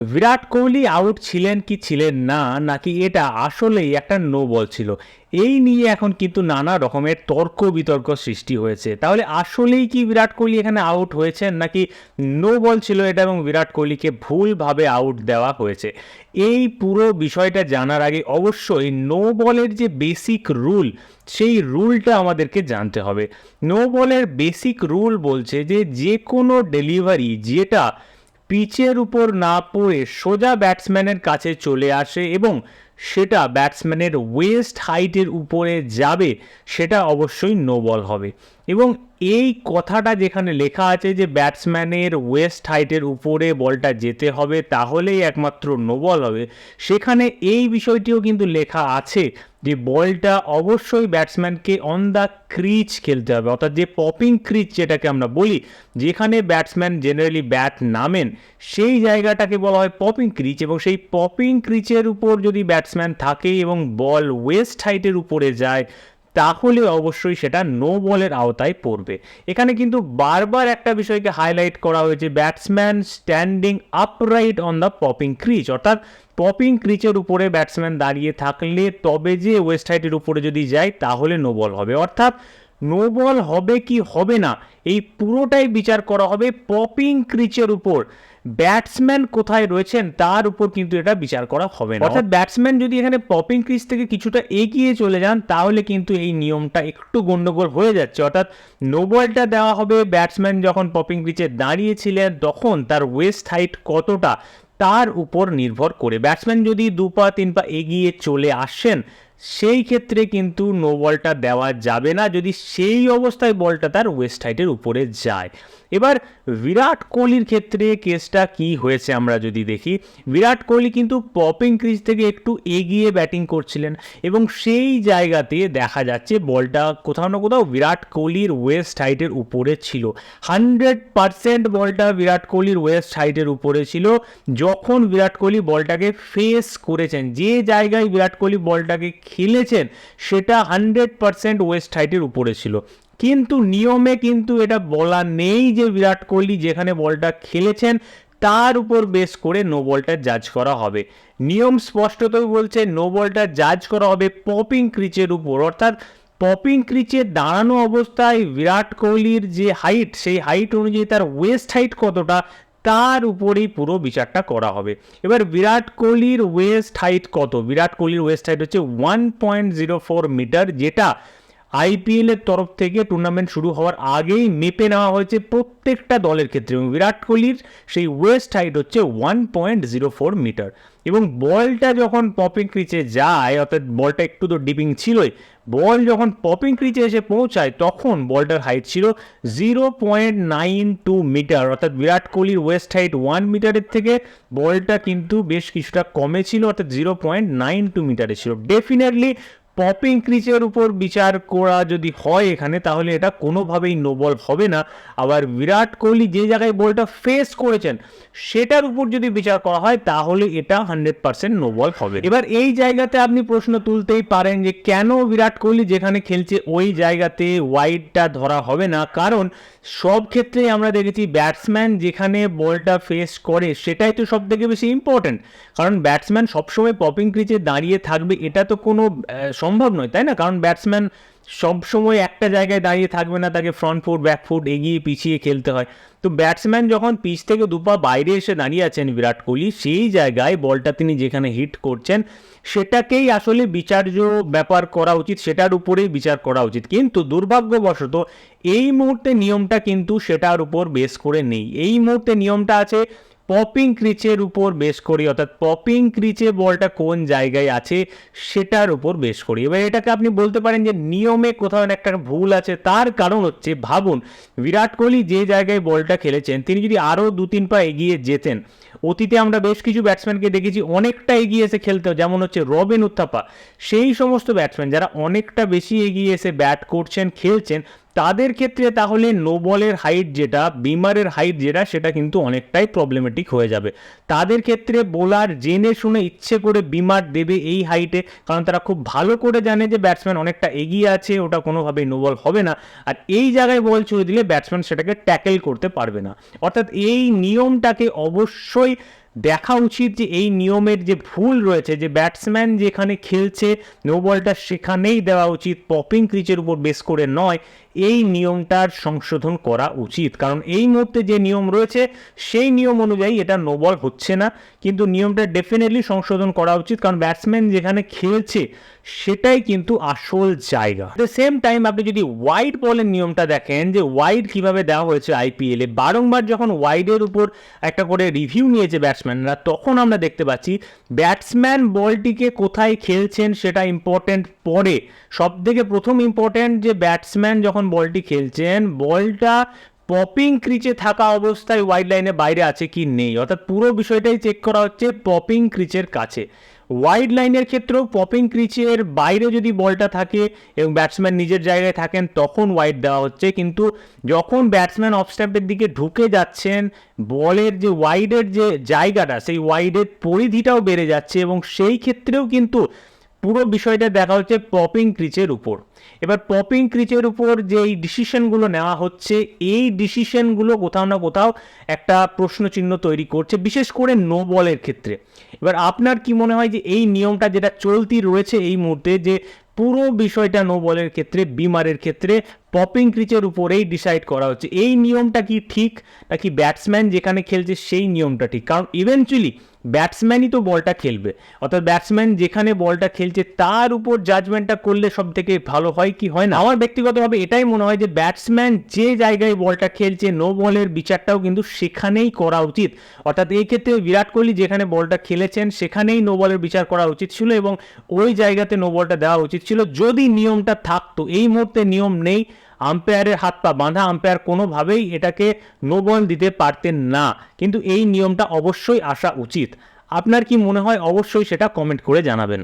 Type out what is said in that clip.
Virat Kohli out ছিলেন কি ছিলেন না, নাকি এটা আসলেই একটা নো বল ছিল, এই নিয়ে এখন কিন্তু নানা রকমের তর্ক বিতর্ক সৃষ্টি হয়েছে। তাহলে আসলেই কি বিরাট কোহলি এখানে আউট হয়েছেন, নাকি নো বল ছিল এটা এবং বিরাট কোহলিকে ভুলভাবে আউট দেওয়া হয়েছে? এই পুরো বিষয়টা জানার আগে অবশ্যই নো বলের যে বেসিক রুল, সেই রুলটা আমাদেরকে জানতে হবে। নো বলের বেসিক রুল বলছে যে যে কোনো ডেলিভারি যেটা পিচের উপর না পড়ে সোজা ব্যাটসম্যানের কাছে চলে আসে এবং সেটা ব্যাটসম্যানের ওয়েস্ট হাইটের উপরে যাবে, সেটা অবশ্যই নো বল হবে। এবং এই কথাটা যেখানে লেখা আছে যে ব্যাটসম্যানের ওয়েস্ট হাইটের উপরে বলটা যেতে হবে তাহলেই একমাত্র নো বল হবে, সেখানে এই বিষয়টিও কিন্তু লেখা আছে যে বলটা অবশ্যই ব্যাটসম্যানকে অন দ্য ক্রিচ খেলতে হবে, অর্থাৎ যে পপিং ক্রিচ যেটাকে আমরা বলি, যেখানে ব্যাটসম্যান জেনারেলি ব্যাট নামেন, সেই জায়গাটাকে বলা হয় পপিং ক্রিচ। এবং সেই পপিং ক্রিচের উপর যদি ব্যাটসম্যান থাকে এবং বল ওয়েস্ট হাইটের উপরে যায়, তাহলে অবশ্যই সেটা নো বলের আওতায় পড়বে। এখানে কিন্তু বারবার একটা বিষয়কে হাইলাইট করা হয়েছে, batsman standing upright on the popping crease, অর্থাৎ পপিং ক্রিচের উপরে ব্যাটসম্যান দাঁড়িয়ে থাকলে তবে যে ওয়েস্ট হাইটের উপরে যদি যায় তাহলে নো বল হবে। অর্থাৎ নো বল হবে কি হবে না, এই পুরোটাই বিচার করা হবে পপিং ক্রিচের উপর, ব্যাটসম্যান কোথায় রয়েছেন তার উপর কিন্তু এটা বিচার করা হবে না। অর্থাৎ ব্যাটসম্যান যদি এখানে পপিং ক্রিচ থেকে কিছুটা এগিয়ে চলে যান তাহলে কিন্তু এই নিয়মটা একটু গন্ডগোল হয়ে যাচ্ছে। অর্থাৎ নো বলটা দেওয়া হবে ব্যাটসম্যান যখন পপিং ক্রিচে দাঁড়িয়েছিলেন তখন তার ওয়েস্ট হাইট কতটা তার উপর নির্ভর করে। ব্যাটসম্যান যদি 2 পা 3 পা এগিয়ে চলে আসেন, সেই ক্ষেত্রে কিন্তু নো বলটা দেওয়া যাবে না যদি সেই অবস্থায় বলটা তার ওয়েস্ট হাইটের উপরে যায়। এবার বিরাট কোহলির ক্ষেত্রে কেসটা কি হয়েছে আমরা যদি দেখি, বিরাট কোহলি কিন্তু পপিং ক্রিজ থেকে একটু এগিয়ে ব্যাটিং করছিলেন এবং সেই জায়গাতে দেখা যাচ্ছে বলটা কোথাও না কোথাও বিরাট কোহলির ওয়েস্ট হাইটের উপরে ছিল। 100% বলটা বিরাট কোহলির ওয়েস্ট হাইটের উপরে ছিল যখন বিরাট কোহলি বলটাকে ফেস করেছেন। যে জায়গায় বিরাট কোহলি বলটাকে খেলেছেন সেটা 100% ওয়েস্ট হাইটের উপরে ছিল, কিন্তু নিয়মে কিন্তু এটা বলা নেই যে বিরাট কোহলি যেখানে বলটা খেলেছেন তার উপর বেস করে নো বলটা জাজ করা হবে। নিয়ম স্পষ্টতই বলছে নো বলটা জাজ করা হবে পপিং ক্রিচের উপর, অর্থাৎ পপিং ক্রিচে দাঁড়ানো অবস্থায় বিরাট কোহলির যে হাইট, সেই হাইট অনুযায়ী তার ওয়েস্ট হাইট কতটা তার উপরেই পুরো বিচারটা করা হবে। এবার বিরাট কোহলির ওয়েস্ট হাইট কত? বিরাট কোহলির ওয়েস্ট হাইট হচ্ছে 1.04 মিটার, যেটা আইপিএল এর তরফ থেকে টুর্নামেন্ট শুরু হওয়ার আগেই মেপে নেওয়া হয়েছে প্রত্যেকটা দলের ক্ষেত্রে, এবং বিরাট কোহলির সেই ওয়েস্ট হাইট হচ্ছে 1.04 মিটার। এবং বলটা যখন পপিং ক্রিচে যায়, অর্থাৎ বলটা একটু তো ডিপিং ছিলই, বল যখন পপিং ক্রিচে এসে পৌঁছায় তখন বলটার হাইট ছিল 0.92 মিটার, অর্থাৎ বিরাট কোহলির ওয়েস্ট হাইট 1 মিটারের থেকে বলটা কিন্তু বেশ কিছুটা কমে ছিল, অর্থাৎ 0.92 মিটারে ছিল। ডেফিনেটলি পপিং ক্রিচের উপর বিচার করা যদি হয় এখানে, তাহলে এটা কোনোভাবেই নো বল হবে না। আবার বিরাট কোহলি যে জায়গায় বলটা ফেস করেছেন সেটার উপর যদি বিচার করা হয় তাহলে এটা 100% নো বল হবে। এবার এই জায়গাতে আপনি প্রশ্ন তুলতেই পারেন যে কেন বিরাট কোহলি যেখানে খেলছে ওই জায়গাতে ওয়াইডটা ধরা হবে না? কারণ সব ক্ষেত্রেই আমরা দেখেছি ব্যাটসম্যান যেখানে বলটা ফেস করে সেটাই তো সব থেকে বেশি ইম্পর্টেন্ট, কারণ ব্যাটসম্যান সবসময় পপিং ক্রিচে দাঁড়িয়ে থাকবে এটা তো কোনো সম্ভব নয়, তাই না? কারণ ব্যাটসম্যান সবসময় একটা জায়গায় দাঁড়িয়ে থাকবে না, তাকে ফ্রন্ট ফুট ব্যাক ফুট এগিয়ে পিছিয়ে খেলতে হয়। তো ব্যাটসম্যান যখন পিচ থেকে 2 পা বাইরে এসে দাঁড়িয়ে আছেন বিরাট কোহলি, সেই জায়গায় বলটা তিনি যেখানে হিট করছেন সেটাকেই আসলে বিচার্য ব্যাপার করা উচিত, সেটার উপরেই বিচার করা উচিত। কিন্তু দুর্ভাগ্যবশত এই মুহূর্তে নিয়মটা কিন্তু সেটার উপর বেস করে নেই। এই মুহূর্তে নিয়মটা আছে পপিং ক্রিচের উপর বেস করি, অর্থাৎ পপিং ক্রিচে বলটা কোন জায়গায় আছে সেটার উপর বেস করি। এবার এটাকে আপনি বলতে পারেন যে নিয়মে কোথাও একটা ভুল আছে। তার কারণ হচ্ছে, ভাবুন বিরাট কোহলি যে জায়গায় বলটা খেলেছেন তিনি যদি আরও 2-3 পা এগিয়ে যেতেন, অতীতে আমরা বেশ কিছু ব্যাটসম্যানকে দেখেছি অনেকটা এগিয়ে এসে খেলতে, যেমন হচ্ছে রবিন উত্থাপা, সেই সমস্ত ব্যাটসম্যান যারা অনেকটা বেশি এগিয়ে এসে ব্যাট করছেন খেলছেন, তাদের ক্ষেত্রে তাহলে নো বলের হাইট যেটা, বিমারের হাইট যেটা, সেটা কিন্তু অনেকটাই প্রবলেমেটিক হয়ে যাবে। তাদের ক্ষেত্রে বোলার জেনে শুনে ইচ্ছে করে বিমার দেবে এই হাইটে, কারণ তারা খুব ভালো করে জানে যে ব্যাটসম্যান অনেকটা এগিয়ে আছে, ওটা কোনোভাবেই নো বল হবে না। আর এই জায়গায় বল ছুড়ে দিলে ব্যাটসম্যান সেটাকে ট্যাকেল করতে পারবে না। অর্থাৎ এই নিয়মটাকে অবশ্যই দেখা উচিত যে এই নিয়মের যে ভুল রয়েছে, যে ব্যাটসম্যান যেখানে খেলছে নো বলটা সেখানেই দেওয়া উচিত, পপিং ক্রিচের উপর বেস করে নয়, এই নিয়মটার সংশোধন করা উচিত। কারণ এই মুহূর্তে যে নিয়ম রয়েছে সেই নিয়ম অনুযায়ী এটা নো বল হচ্ছে না, কিন্তু নিয়মটা ডেফিনেটলি সংশোধন করা উচিত, কারণ ব্যাটসম্যান যেখানে খেলছে সেটাই কিন্তু আসল জায়গা। দ্য সেম টাইম আপনি যদি ওয়াইড বলের নিয়মটা দেখেন, যে ওয়াইড কিভাবে দেওয়া হয়েছে আইপিএলে, বারংবার যখন ওয়াইডের উপর একটা করে রিভিউ নিয়েছে ব্যাটসম্যানরা, তখন আমরা দেখতে পাচ্ছি ব্যাটসম্যান বলটিকে কোথায় খেলছেন সেটা ইম্পর্টেন্ট পরে। সব থেকে প্রথম ইম্পর্টেন্ট যে ব্যাটসম্যান যখন বলটি খেলছেন, বলটা পপিং ক্রিচে থাকা অবস্থায় ওয়াইড লাইনে বাইরে আছে কি নেই, অর্থাৎ পুরো বিষয়টাই চেক করা হচ্ছে পপিং ক্রিচের কাছে। ওয়াইড লাইনের ক্ষেত্রেও পপিং ক্রিচের বাইরে যদি বলটা থাকে এবং ব্যাটসম্যান নিজের জায়গায় থাকেন তখন ওয়াইড দেওয়া হচ্ছে, কিন্তু যখন ব্যাটসম্যান অফ স্ট্যাম্পের দিকে ঢুকে যাচ্ছেন, বলের যে ওয়াইডের যে জায়গাটা সেই ওয়াইডের পরিধিটাও বেড়ে যাচ্ছে, এবং সেই ক্ষেত্রেও কিন্তু পুরো বিষয়টা দেখা হচ্ছে পপিং ক্রিচের উপর। এবার পপিং ক্রিচের উপর যে এই ডিসিশনগুলো নেওয়া হচ্ছে, এই ডিসিশনগুলো কোথাও না কোথাও একটা প্রশ্নচিহ্ন তৈরি করছে, বিশেষ করে নো বলের ক্ষেত্রে। এবার আপনার কি মনে হয় যে এই নিয়মটা যেটা চলতি রয়েছে এই মুহূর্তে, যে পুরো বিষয়টা নো বলের ক্ষেত্রে, বিমারের ক্ষেত্রে পপিং ক্রিচের উপরেই ডিসাইড করা হচ্ছে, এই নিয়মটা কি ঠিক, নাকি ব্যাটসম্যান যেখানে খেলছে সেই নিয়মটা ঠিক? কারণ ইভেনচুয়ালি ব্যাটসম্যানই তো বলটা খেলবে, অর্থাৎ ব্যাটসম্যান যেখানে বলটা খেলছে তার উপর জাজমেন্টটা করলে সব থেকে ভালো হয় কি হয় না? আমার ব্যক্তিগতভাবে এটাই মনে হয় যে ব্যাটসম্যান যে জায়গায় বলটা খেলছে নো বলের বিচারটাও কিন্তু সেখানেই করা উচিত, অর্থাৎ এই ক্ষেত্রে বিরাট কোহলি যেখানে বলটা খেলেছেন সেখানেই নো বলের বিচার করা উচিত ছিল, এবং ওই জায়গাতে নো বলটা দেওয়া উচিত ছিল যদি নিয়মটা থাকতো। এই মুহূর্তে নিয়ম নেই, আম্পায়ারের হাত পা বাঁধা, আম্পায়ার কোনোভাবেই এটাকে নো বল দিতে পারতেন না, কিন্তু এই নিয়মটা অবশ্যই আসা উচিত। আপনার কি মনে হয় অবশ্যই সেটা কমেন্ট করে জানাবেন।